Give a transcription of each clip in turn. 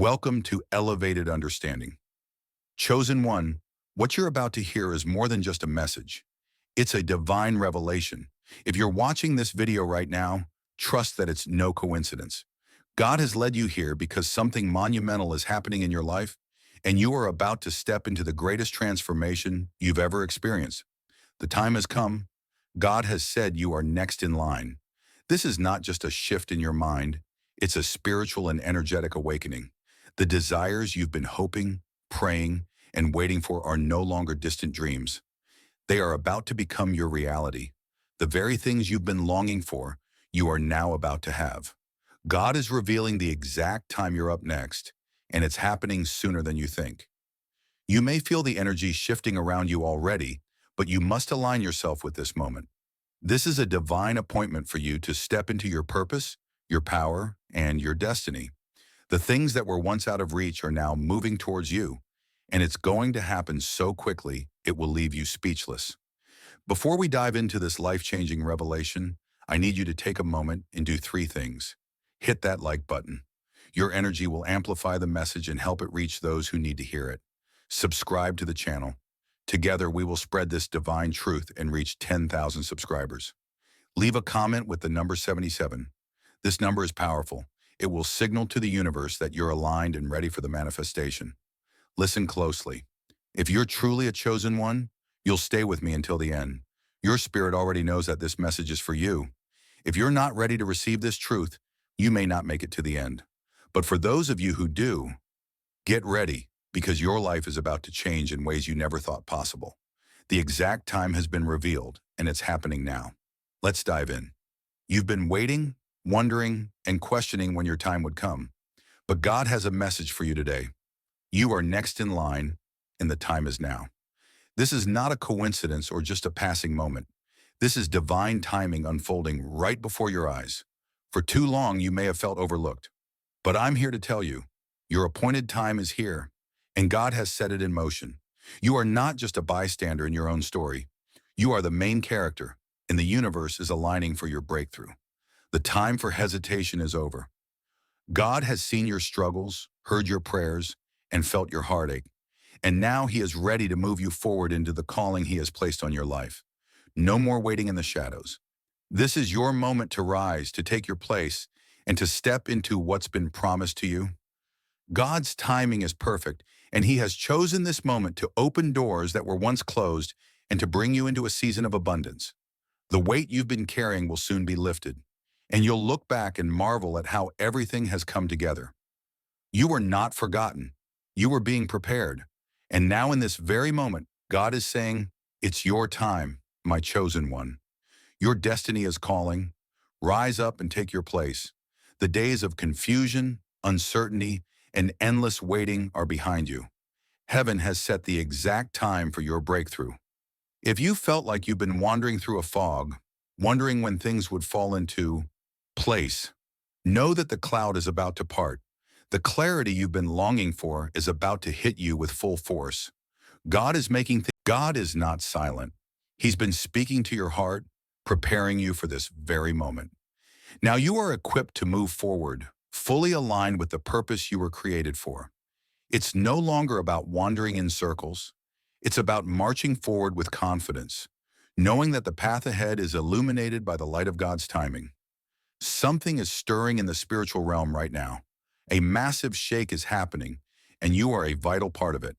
Welcome to Elevated Understanding. Chosen One, what you're about to hear is more than just a message. It's a divine revelation. If you're watching this video right now, trust that it's no coincidence. God has led you here because something monumental is happening in your life, and you are about to step into the greatest transformation you've ever experienced. The time has come. God has said you are next in line. This is not just a shift in your mind. It's a spiritual and energetic awakening. The desires you've been hoping, praying, and waiting for are no longer distant dreams. They are about to become your reality. The very things you've been longing for, you are now about to have. God is revealing the exact time you're up next, and it's happening sooner than you think. You may feel the energy shifting around you already, but you must align yourself with this moment. This is a divine appointment for you to step into your purpose, your power, and your destiny. The things that were once out of reach are now moving towards you, and it's going to happen so quickly it will leave you speechless. Before we dive into this life-changing revelation, I need you to take a moment and do three things. Hit that like button. Your energy will amplify the message and help it reach those who need to hear it. Subscribe to the channel. Together, we will spread this divine truth and reach 10,000 subscribers. Leave a comment with the number 77. This number is powerful. It will signal to the universe that you're aligned and ready for the manifestation. Listen closely. If you're truly a chosen one, you'll stay with me until the end. Your spirit already knows that this message is for you. If you're not ready to receive this truth, you may not make it to the end. But for those of you who do, get ready, because your life is about to change in ways you never thought possible. The exact time has been revealed, and it's happening now. Let's dive in. You've been waiting, wondering, and questioning when your time would come. But God has a message for you today. You are next in line, and the time is now. This is not a coincidence or just a passing moment. This is divine timing unfolding right before your eyes. For too long, you may have felt overlooked. But I'm here to tell you, your appointed time is here, and God has set it in motion. You are not just a bystander in your own story. You are the main character, and the universe is aligning for your breakthrough. The time for hesitation is over. God has seen your struggles, heard your prayers, and felt your heartache. And now He is ready to move you forward into the calling He has placed on your life. No more waiting in the shadows. This is your moment to rise, to take your place, and to step into what's been promised to you. God's timing is perfect, and He has chosen this moment to open doors that were once closed and to bring you into a season of abundance. The weight you've been carrying will soon be lifted, and you'll look back and marvel at how everything has come together. You were not forgotten. You were being prepared. And now in this very moment, God is saying, it's your time, my chosen one. Your destiny is calling. Rise up and take your place. The days of confusion, uncertainty, and endless waiting are behind you. Heaven has set the exact time for your breakthrough. If you felt like you've been wandering through a fog, wondering when things would fall into place, know that the cloud is about to part. The clarity you've been longing for is about to hit you with full force. God is not silent. He's been speaking to your heart, preparing you for this very moment. Now you are equipped to move forward, fully aligned with the purpose you were created for. It's no longer about wandering in circles. It's about marching forward with confidence, knowing that the path ahead is illuminated by the light of God's timing. Something is stirring in the spiritual realm right now. A massive shake is happening, and you are a vital part of it.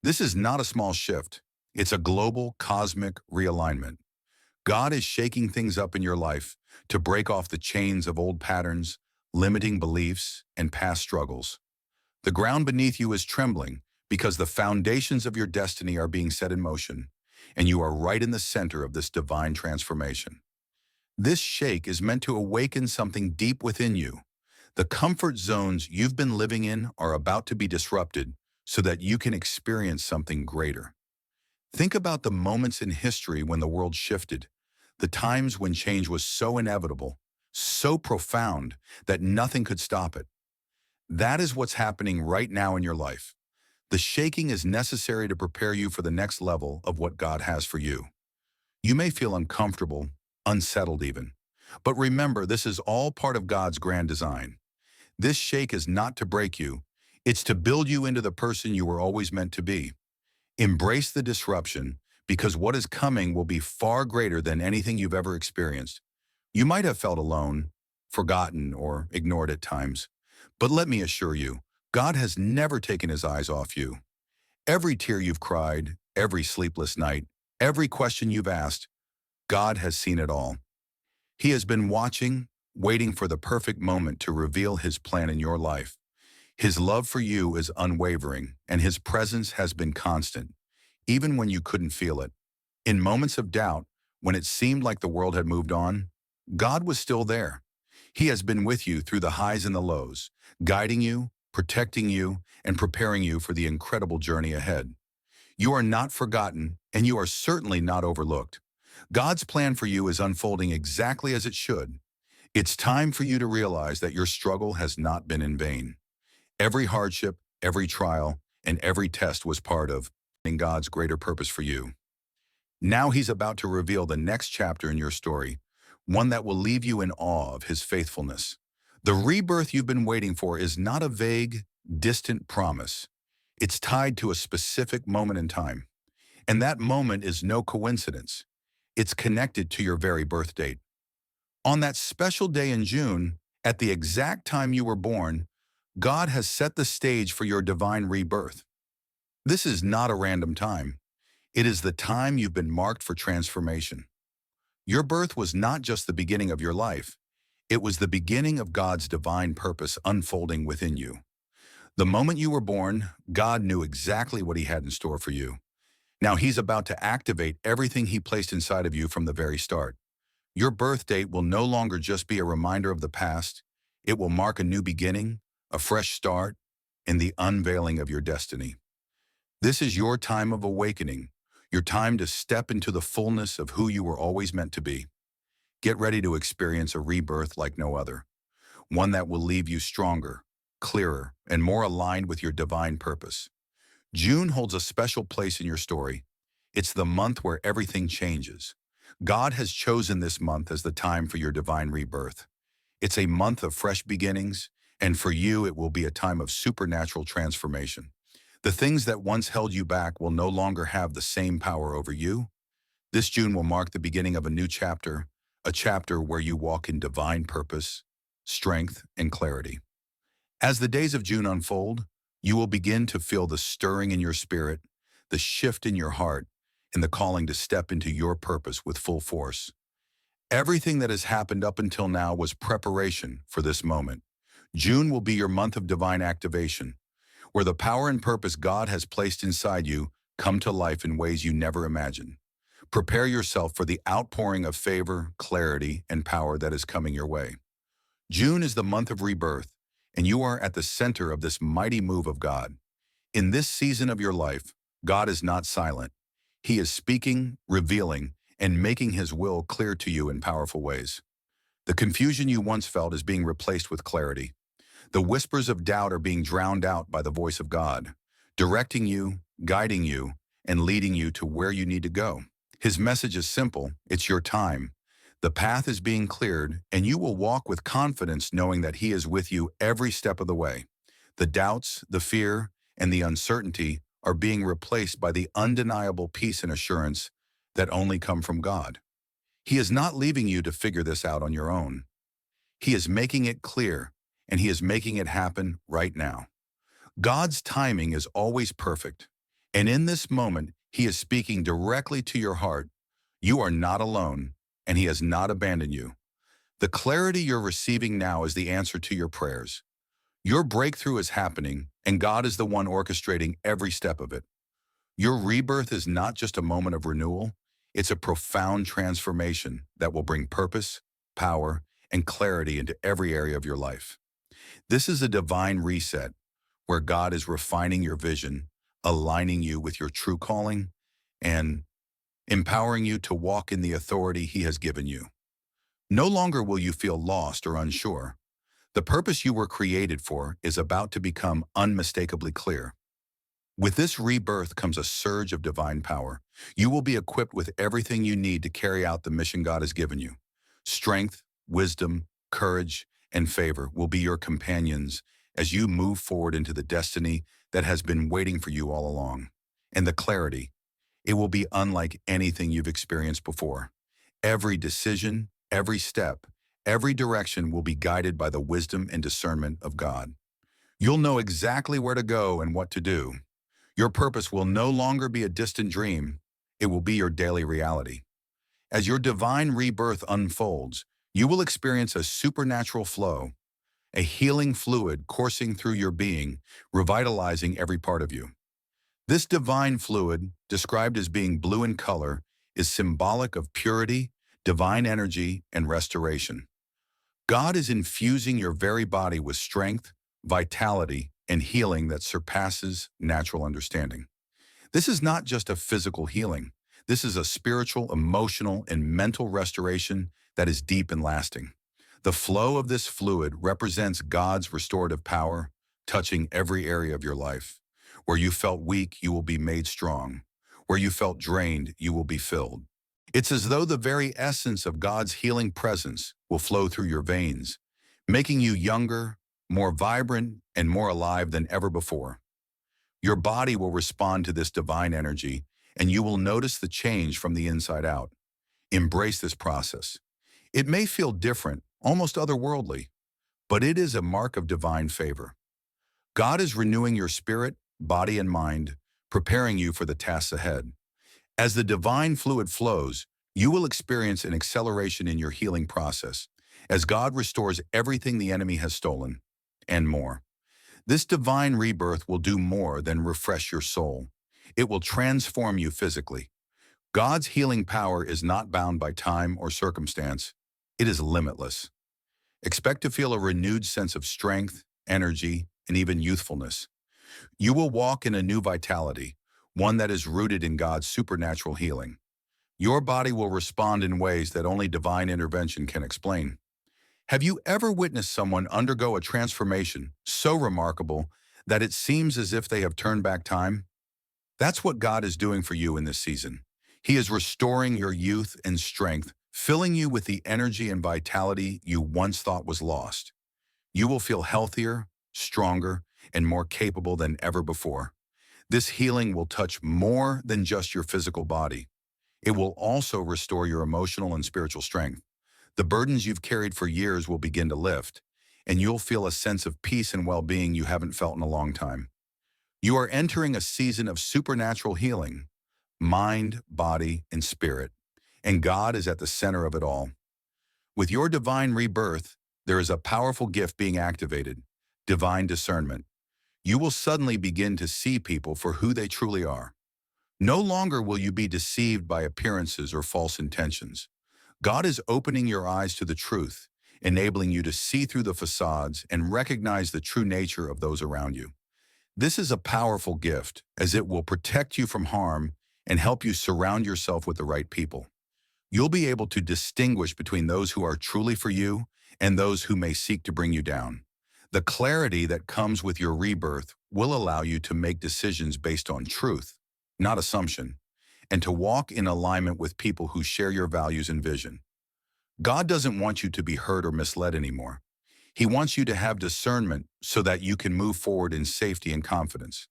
This is not a small shift. It's a global, cosmic realignment. God is shaking things up in your life to break off the chains of old patterns, limiting beliefs, and past struggles. The ground beneath you is trembling because the foundations of your destiny are being set in motion, and you are right in the center of this divine transformation. This shake is meant to awaken something deep within you. The comfort zones you've been living in are about to be disrupted so that you can experience something greater. Think about the moments in history when the world shifted, the times when change was so inevitable, so profound that nothing could stop it. That is what's happening right now in your life. The shaking is necessary to prepare you for the next level of what God has for you. You may feel uncomfortable, unsettled even. But remember, this is all part of God's grand design. This shake is not to break you. It's to build you into the person you were always meant to be. Embrace the disruption because what is coming will be far greater than anything you've ever experienced. You might have felt alone, forgotten, or ignored at times. But let me assure you, God has never taken his eyes off you. Every tear you've cried, every sleepless night, every question you've asked, God has seen it all. He has been watching, waiting for the perfect moment to reveal his plan in your life. His love for you is unwavering, and his presence has been constant, even when you couldn't feel it. In moments of doubt, when it seemed like the world had moved on, God was still there. He has been with you through the highs and the lows, guiding you, protecting you, and preparing you for the incredible journey ahead. You are not forgotten, and you are certainly not overlooked. God's plan for you is unfolding exactly as it should. It's time for you to realize that your struggle has not been in vain. Every hardship, every trial, and every test was part of God's greater purpose for you. Now he's about to reveal the next chapter in your story, one that will leave you in awe of his faithfulness. The rebirth you've been waiting for is not a vague, distant promise. It's tied to a specific moment in time. And that moment is no coincidence. It's connected to your very birth date. On that special day in June, at the exact time you were born, God has set the stage for your divine rebirth. This is not a random time. It is the time you've been marked for transformation. Your birth was not just the beginning of your life. It was the beginning of God's divine purpose unfolding within you. The moment you were born, God knew exactly what he had in store for you. Now he's about to activate everything he placed inside of you from the very start. Your birth date will no longer just be a reminder of the past. It will mark a new beginning, a fresh start, and the unveiling of your destiny. This is your time of awakening, your time to step into the fullness of who you were always meant to be. Get ready to experience a rebirth like no other, one that will leave you stronger, clearer, and more aligned with your divine purpose. June holds a special place in your story. It's the month where everything changes. God has chosen this month as the time for your divine rebirth. It's a month of fresh beginnings, and for you it will be a time of supernatural transformation. The things that once held you back will no longer have the same power over you. This June will mark the beginning of a new chapter, a chapter where you walk in divine purpose, strength, and clarity. As the days of June unfold, you will begin to feel the stirring in your spirit, the shift in your heart, and the calling to step into your purpose with full force. Everything that has happened up until now was preparation for this moment. June will be your month of divine activation, where the power and purpose God has placed inside you come to life in ways you never imagined. Prepare yourself for the outpouring of favor, clarity, and power that is coming your way. June is the month of rebirth, and you are at the center of this mighty move of God. In this season of your life, God is not silent. He is speaking, revealing, and making his will clear to you in powerful ways. The confusion you once felt is being replaced with clarity. The whispers of doubt are being drowned out by the voice of God, directing you, guiding you, and leading you to where you need to go. His message is simple. It's your time. The path is being cleared, and you will walk with confidence knowing that he is with you every step of the way. The doubts, the fear, and the uncertainty are being replaced by the undeniable peace and assurance that only come from God. He is not leaving you to figure this out on your own. He is making it clear, and he is making it happen right now. God's timing is always perfect, and in this moment, he is speaking directly to your heart. You are not alone, and he has not abandoned you. The clarity you're receiving now is the answer to your prayers. Your breakthrough is happening, and God is the one orchestrating every step of it. Your rebirth is not just a moment of renewal, it's a profound transformation that will bring purpose, power, and clarity into every area of your life. This is a divine reset where God is refining your vision, aligning you with your true calling, and empowering you to walk in the authority he has given you. No longer will you feel lost or unsure. The purpose you were created for is about to become unmistakably clear. With this rebirth comes a surge of divine power. You will be equipped with everything you need to carry out the mission God has given you. Strength, wisdom, courage, and favor will be your companions as you move forward into the destiny that has been waiting for you all along. And the clarity, it will be unlike anything you've experienced before. Every decision, every step, every direction will be guided by the wisdom and discernment of God. You'll know exactly where to go and what to do. Your purpose will no longer be a distant dream. It will be your daily reality. As your divine rebirth unfolds, you will experience a supernatural flow, a healing fluid coursing through your being, revitalizing every part of you. This divine fluid, described as being blue in color, is symbolic of purity, divine energy, and restoration. God is infusing your very body with strength, vitality, and healing that surpasses natural understanding. This is not just a physical healing. This is a spiritual, emotional, and mental restoration that is deep and lasting. The flow of this fluid represents God's restorative power, touching every area of your life. Where you felt weak, you will be made strong. Where you felt drained, you will be filled. It's as though the very essence of God's healing presence will flow through your veins, making you younger, more vibrant, and more alive than ever before. Your body will respond to this divine energy, and you will notice the change from the inside out. Embrace this process. It may feel different, almost otherworldly, but it is a mark of divine favor. God is renewing your spirit, body, and mind, preparing you for the tasks ahead. As the divine fluid flows, you will experience an acceleration in your healing process, as God restores everything the enemy has stolen, and more. This divine rebirth will do more than refresh your soul. It will transform you physically. God's healing power is not bound by time or circumstance. It is limitless. Expect to feel a renewed sense of strength, energy, and even youthfulness. You will walk in a new vitality, one that is rooted in God's supernatural healing. Your body will respond in ways that only divine intervention can explain. Have you ever witnessed someone undergo a transformation so remarkable that it seems as if they have turned back time? That's what God is doing for you in this season. He is restoring your youth and strength, filling you with the energy and vitality you once thought was lost. You will feel healthier, stronger, and more capable than ever before. This healing will touch more than just your physical body. It will also restore your emotional and spiritual strength. The burdens you've carried for years will begin to lift, and you'll feel a sense of peace and well-being you haven't felt in a long time. You are entering a season of supernatural healing, mind, body, and spirit, and God is at the center of it all. With your divine rebirth, there is a powerful gift being activated, divine discernment. You will suddenly begin to see people for who they truly are. No longer will you be deceived by appearances or false intentions. God is opening your eyes to the truth, enabling you to see through the facades and recognize the true nature of those around you. This is a powerful gift, as it will protect you from harm and help you surround yourself with the right people. You'll be able to distinguish between those who are truly for you and those who may seek to bring you down. The clarity that comes with your rebirth will allow you to make decisions based on truth, not assumption, and to walk in alignment with people who share your values and vision. God doesn't want you to be hurt or misled anymore. He wants you to have discernment so that you can move forward in safety and confidence.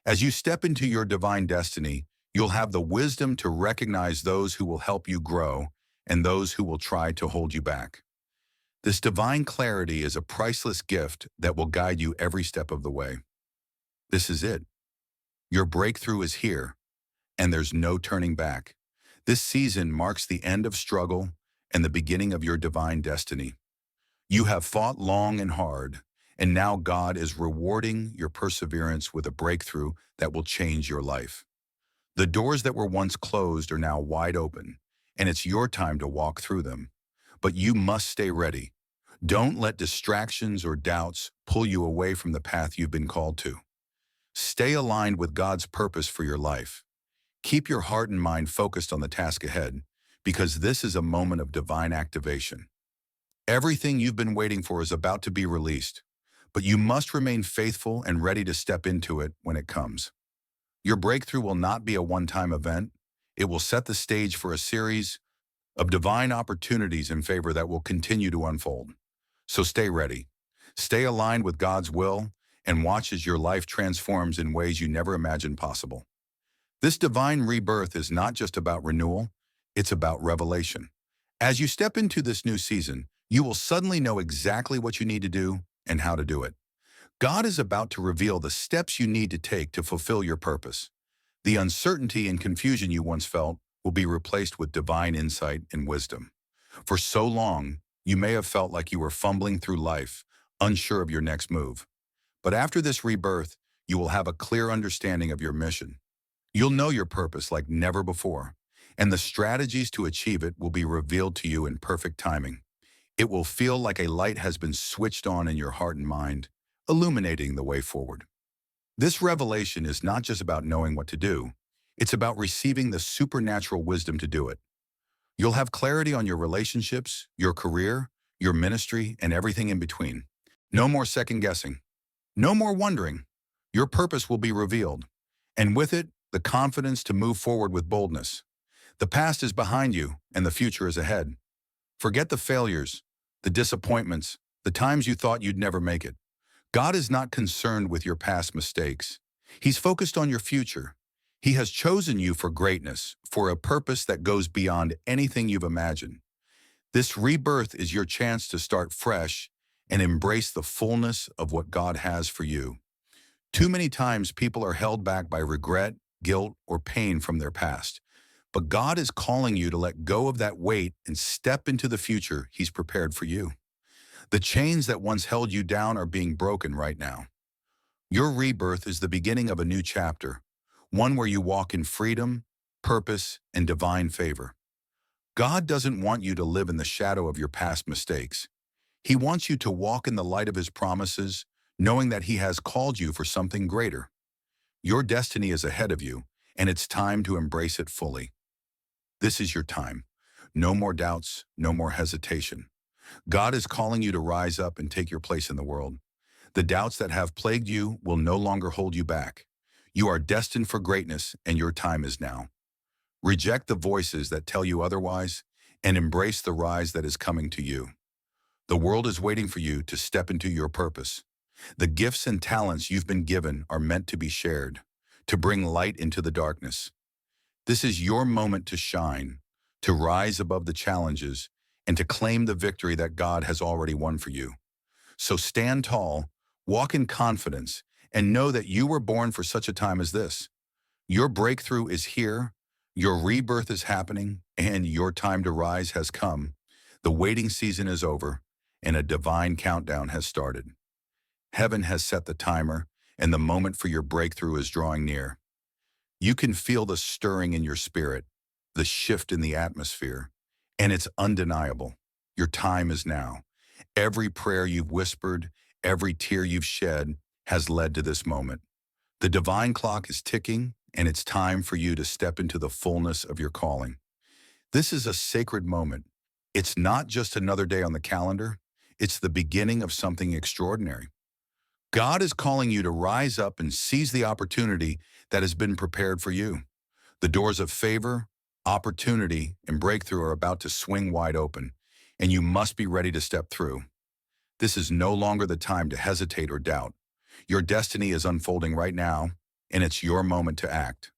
As you step into your divine destiny, you'll have the wisdom to recognize those who will help you grow and those who will try to hold you back. This divine clarity is a priceless gift that will guide you every step of the way. This is it. Your breakthrough is here, and there's no turning back. This season marks the end of struggle and the beginning of your divine destiny. You have fought long and hard, and now God is rewarding your perseverance with a breakthrough that will change your life. The doors that were once closed are now wide open, and it's your time to walk through them. But you must stay ready. Don't let distractions or doubts pull you away from the path you've been called to. Stay aligned with God's purpose for your life. Keep your heart and mind focused on the task ahead, because this is a moment of divine activation. Everything you've been waiting for is about to be released, but you must remain faithful and ready to step into it when it comes. Your breakthrough will not be a one-time event. It will set the stage for a series of divine opportunities in favor that will continue to unfold. So stay ready. Stay aligned with God's will and watch as your life transforms in ways you never imagined possible. This divine rebirth is not just about renewal, it's about revelation. As you step into this new season, you will suddenly know exactly what you need to do and how to do it. God is about to reveal the steps you need to take to fulfill your purpose. The uncertainty and confusion you once felt will be replaced with divine insight and wisdom. For so long, you may have felt like you were fumbling through life, unsure of your next move. But after this rebirth, you will have a clear understanding of your mission. You'll know your purpose like never before, and the strategies to achieve it will be revealed to you in perfect timing. It will feel like a light has been switched on in your heart and mind, illuminating the way forward. This revelation is not just about knowing what to do, it's about receiving the supernatural wisdom to do it. You'll have clarity on your relationships, your career, your ministry, and everything in between. No more second guessing. No more wondering. Your purpose will be revealed, and with it, the confidence to move forward with boldness. The past is behind you, and the future is ahead. Forget the failures, the disappointments, the times you thought you'd never make it. God is not concerned with your past mistakes. He's focused on your future. He has chosen you for greatness, for a purpose that goes beyond anything you've imagined. This rebirth is your chance to start fresh and embrace the fullness of what God has for you. Too many times people are held back by regret, guilt, or pain from their past. But God is calling you to let go of that weight and step into the future He's prepared for you. The chains that once held you down are being broken right now. Your rebirth is the beginning of a new chapter, one where you walk in freedom, purpose, and divine favor. God doesn't want you to live in the shadow of your past mistakes. He wants you to walk in the light of His promises, knowing that He has called you for something greater. Your destiny is ahead of you, and it's time to embrace it fully. This is your time. No more doubts, no more hesitation. God is calling you to rise up and take your place in the world. The doubts that have plagued you will no longer hold you back. You are destined for greatness, and your time is now. Reject the voices that tell you otherwise, and embrace the rise that is coming to you. The world is waiting for you to step into your purpose. The gifts and talents you've been given are meant to be shared, to bring light into the darkness. This is your moment to shine, to rise above the challenges, and to claim the victory that God has already won for you. So stand tall, walk in confidence, and know that you were born for such a time as this. Your breakthrough is here, your rebirth is happening, and your time to rise has come. The waiting season is over, and a divine countdown has started. Heaven has set the timer, and the moment for your breakthrough is drawing near. You can feel the stirring in your spirit, the shift in the atmosphere, and it's undeniable. Your time is now. Every prayer you've whispered, every tear you've shed has led to this moment. The divine clock is ticking, and it's time for you to step into the fullness of your calling. This is a sacred moment. It's not just another day on the calendar. It's the beginning of something extraordinary. God is calling you to rise up and seize the opportunity that has been prepared for you. The doors of favor, opportunity, and breakthrough are about to swing wide open, and you must be ready to step through. This is no longer the time to hesitate or doubt. Your destiny is unfolding right now, and it's your moment to act.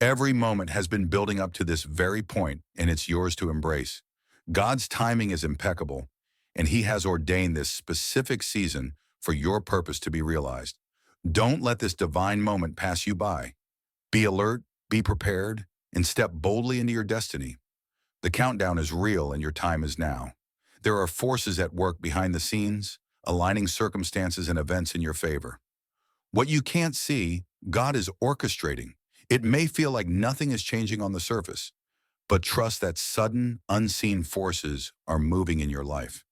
Every moment has been building up to this very point, and it's yours to embrace. God's timing is impeccable, and He has ordained this specific season for your purpose to be realized. Don't let this divine moment pass you by. Be alert, be prepared, and step boldly into your destiny. The countdown is real, and your time is now. There are forces at work behind the scenes, aligning circumstances and events in your favor. What you can't see, God is orchestrating. It may feel like nothing is changing on the surface, but trust that sudden, unseen forces are moving in your life.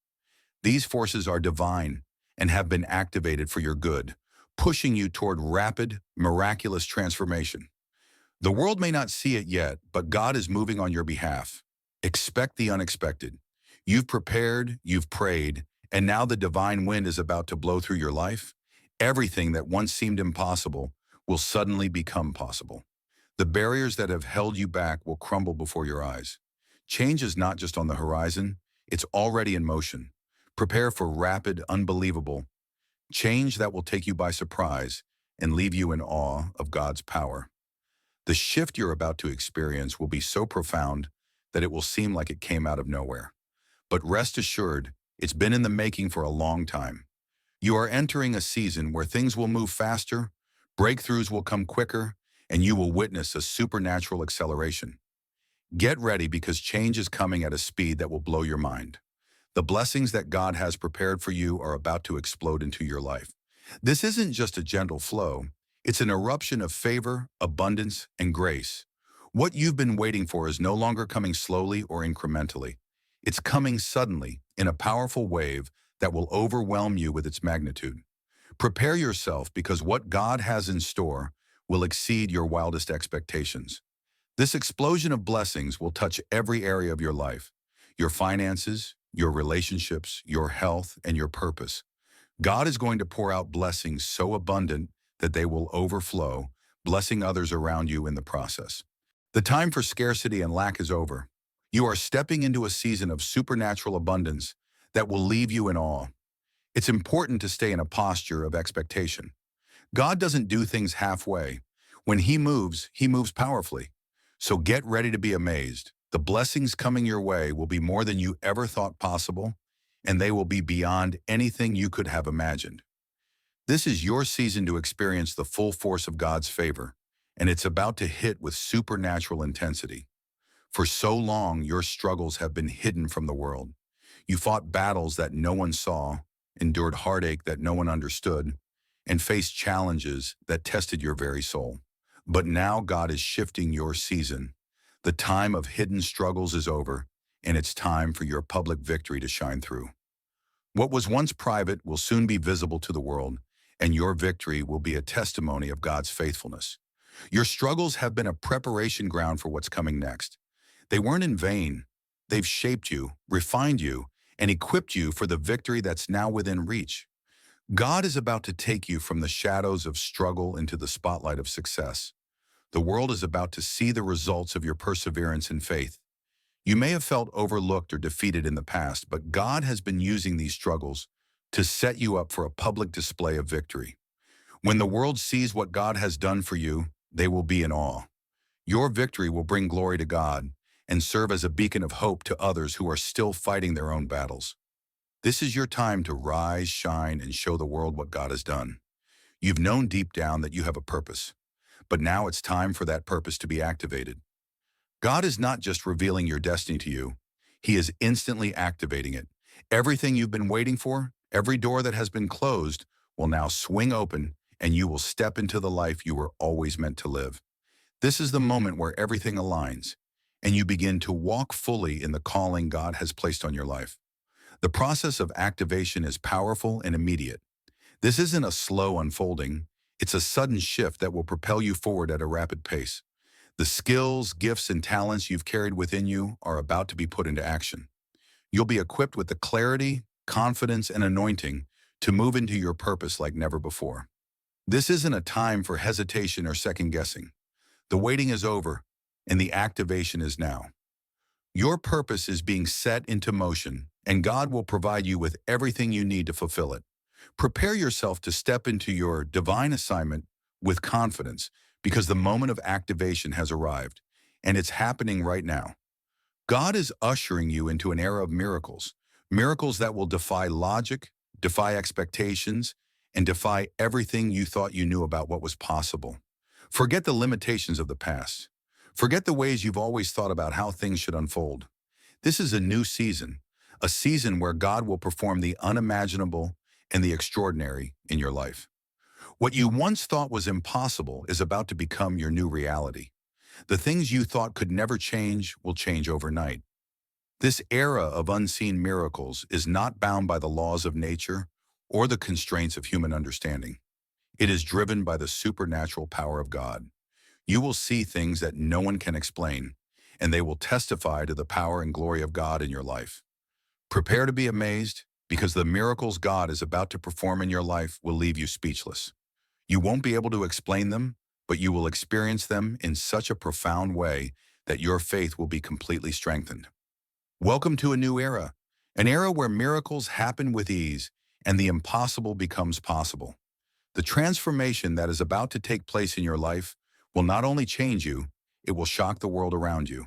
These forces are divine and have been activated for your good, pushing you toward rapid, miraculous transformation. The world may not see it yet, but God is moving on your behalf. Expect the unexpected. You've prepared, you've prayed, and now the divine wind is about to blow through your life. Everything that once seemed impossible will suddenly become possible. The barriers that have held you back will crumble before your eyes. Change is not just on the horizon, it's already in motion. Prepare for rapid, unbelievable change that will take you by surprise and leave you in awe of God's power. The shift you're about to experience will be so profound that it will seem like it came out of nowhere. But rest assured, it's been in the making for a long time. You are entering a season where things will move faster, breakthroughs will come quicker, and you will witness a supernatural acceleration. Get ready because change is coming at a speed that will blow your mind. The blessings that God has prepared for you are about to explode into your life. This isn't just a gentle flow, it's an eruption of favor, abundance, and grace. What you've been waiting for is no longer coming slowly or incrementally. It's coming suddenly in a powerful wave that will overwhelm you with its magnitude. Prepare yourself because what God has in store will exceed your wildest expectations. This explosion of blessings will touch every area of your life, your finances, your relationships, your health, and your purpose. God is going to pour out blessings so abundant that they will overflow, blessing others around you in the process. The time for scarcity and lack is over. You are stepping into a season of supernatural abundance that will leave you in awe. It's important to stay in a posture of expectation. God doesn't do things halfway. When He moves powerfully. So get ready to be amazed. The blessings coming your way will be more than you ever thought possible, and they will be beyond anything you could have imagined. This is your season to experience the full force of God's favor, and it's about to hit with supernatural intensity. For so long, your struggles have been hidden from the world. You fought battles that no one saw, endured heartache that no one understood, and faced challenges that tested your very soul. But now God is shifting your season. The time of hidden struggles is over, and it's time for your public victory to shine through. What was once private will soon be visible to the world, and your victory will be a testimony of God's faithfulness. Your struggles have been a preparation ground for what's coming next. They weren't in vain. They've shaped you, refined you, and equipped you for the victory that's now within reach. God is about to take you from the shadows of struggle into the spotlight of success. The world is about to see the results of your perseverance and faith. You may have felt overlooked or defeated in the past, but God has been using these struggles to set you up for a public display of victory. When the world sees what God has done for you, they will be in awe. Your victory will bring glory to God and serve as a beacon of hope to others who are still fighting their own battles. This is your time to rise, shine, and show the world what God has done. You've known deep down that you have a purpose, but now it's time for that purpose to be activated. God is not just revealing your destiny to you, He is instantly activating it. Everything you've been waiting for, every door that has been closed, will now swing open, and you will step into the life you were always meant to live. This is the moment where everything aligns, and you begin to walk fully in the calling God has placed on your life. The process of activation is powerful and immediate. This isn't a slow unfolding, it's a sudden shift that will propel you forward at a rapid pace. The skills, gifts, and talents you've carried within you are about to be put into action. You'll be equipped with the clarity, confidence, and anointing to move into your purpose like never before. This isn't a time for hesitation or second guessing. The waiting is over, and the activation is now. Your purpose is being set into motion, and God will provide you with everything you need to fulfill it. Prepare yourself to step into your divine assignment with confidence because the moment of activation has arrived, and it's happening right now. God is ushering you into an era of miracles, miracles that will defy logic, defy expectations, and defy everything you thought you knew about what was possible. Forget the limitations of the past. Forget the ways you've always thought about how things should unfold. This is a new season, a season where God will perform the unimaginable and the extraordinary in your life. What you once thought was impossible is about to become your new reality. The things you thought could never change will change overnight. This era of unseen miracles is not bound by the laws of nature or the constraints of human understanding. It is driven by the supernatural power of God. You will see things that no one can explain, and they will testify to the power and glory of God in your life. Prepare to be amazed, because the miracles God is about to perform in your life will leave you speechless. You won't be able to explain them, but you will experience them in such a profound way that your faith will be completely strengthened. Welcome to a new era, An era where miracles happen with ease and the impossible becomes possible. The transformation that is about to take place in your life will not only change you, it will shock the world around you.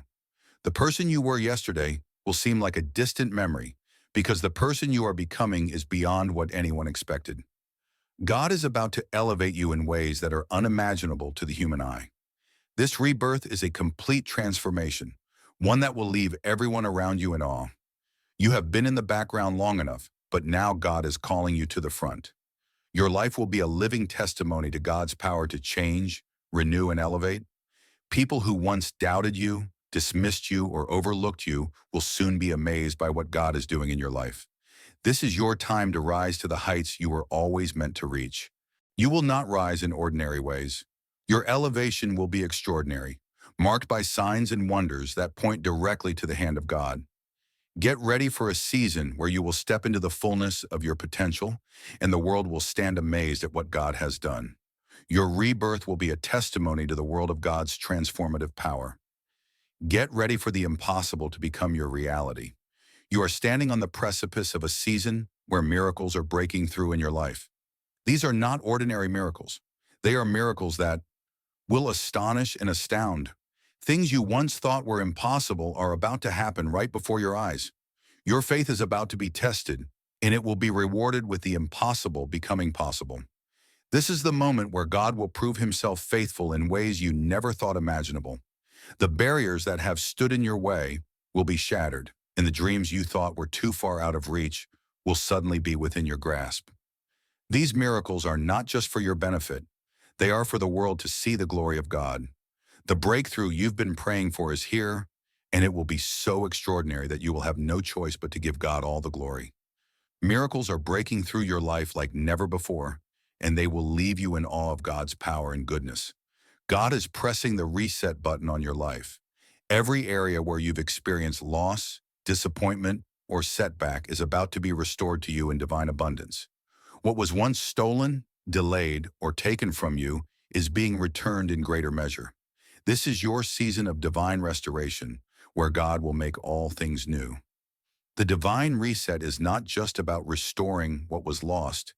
The person you were yesterday will seem like a distant memory because the person you are becoming is beyond what anyone expected. God is about to elevate you in ways that are unimaginable to the human eye. This rebirth is a complete transformation, one that will leave everyone around you in awe. You have been in the background long enough, but now God is calling you to the front. Your life will be a living testimony to God's power to change, renew, and elevate. People who once doubted you, dismissed you, or overlooked you will soon be amazed by what God is doing in your life. This is your time to rise to the heights you were always meant to reach. You will not rise in ordinary ways. Your elevation will be extraordinary, marked by signs and wonders that point directly to the hand of God. Get ready for a season where you will step into the fullness of your potential, and the world will stand amazed at what God has done. Your rebirth will be a testimony to the world of God's transformative power. Get ready for the impossible to become your reality. You are standing on the precipice of a season where miracles are breaking through in your life. These are not ordinary miracles. They are miracles that will astonish and astound. Things you once thought were impossible are about to happen right before your eyes. Your faith is about to be tested, and it will be rewarded with the impossible becoming possible. This is the moment where God will prove himself faithful in ways you never thought imaginable. The barriers that have stood in your way will be shattered, and the dreams you thought were too far out of reach will suddenly be within your grasp. These miracles are not just for your benefit. They are for the world to see the glory of God. The breakthrough you've been praying for is here, and it will be so extraordinary that you will have no choice but to give God all the glory. Miracles are breaking through your life like never before, and they will leave you in awe of God's power and goodness. God is pressing the reset button on your life. Every area where you've experienced loss, disappointment, or setback is about to be restored to you in divine abundance. What was once stolen, delayed, or taken from you is being returned in greater measure. This is your season of divine restoration, where God will make all things new. The divine reset is not just about restoring what was lost.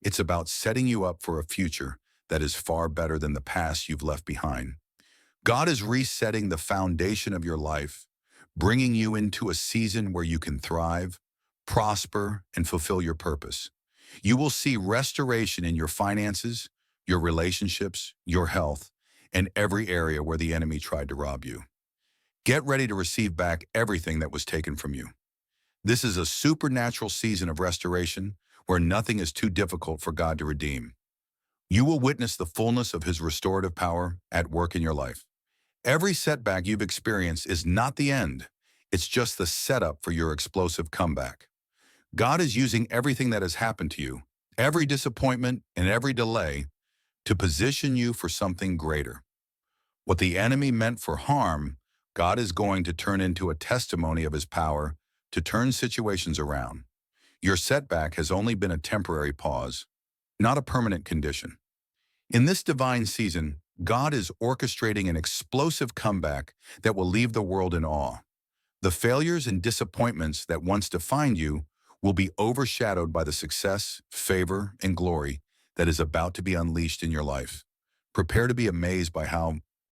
It's about setting you up for a future that is far better than the past you've left behind. God is resetting the foundation of your life, bringing you into a season where you can thrive, prosper, and fulfill your purpose. You will see restoration in your finances, your relationships, your health, and every area where the enemy tried to rob you. Get ready to receive back everything that was taken from you. This is a supernatural season of restoration where nothing is too difficult for God to redeem. You will witness the fullness of his restorative power at work in your life. Every setback you've experienced is not the end. It's just the setup for your explosive comeback. God is using everything that has happened to you, every disappointment and every delay, to position you for something greater. What the enemy meant for harm, God is going to turn into a testimony of his power to turn situations around. Your setback has only been a temporary pause, not a permanent condition. In this divine season, God is orchestrating an explosive comeback that will leave the world in awe. The failures and disappointments that once defined you will be overshadowed by the success, favor, and glory that is about to be unleashed in your life. Prepare to be amazed by how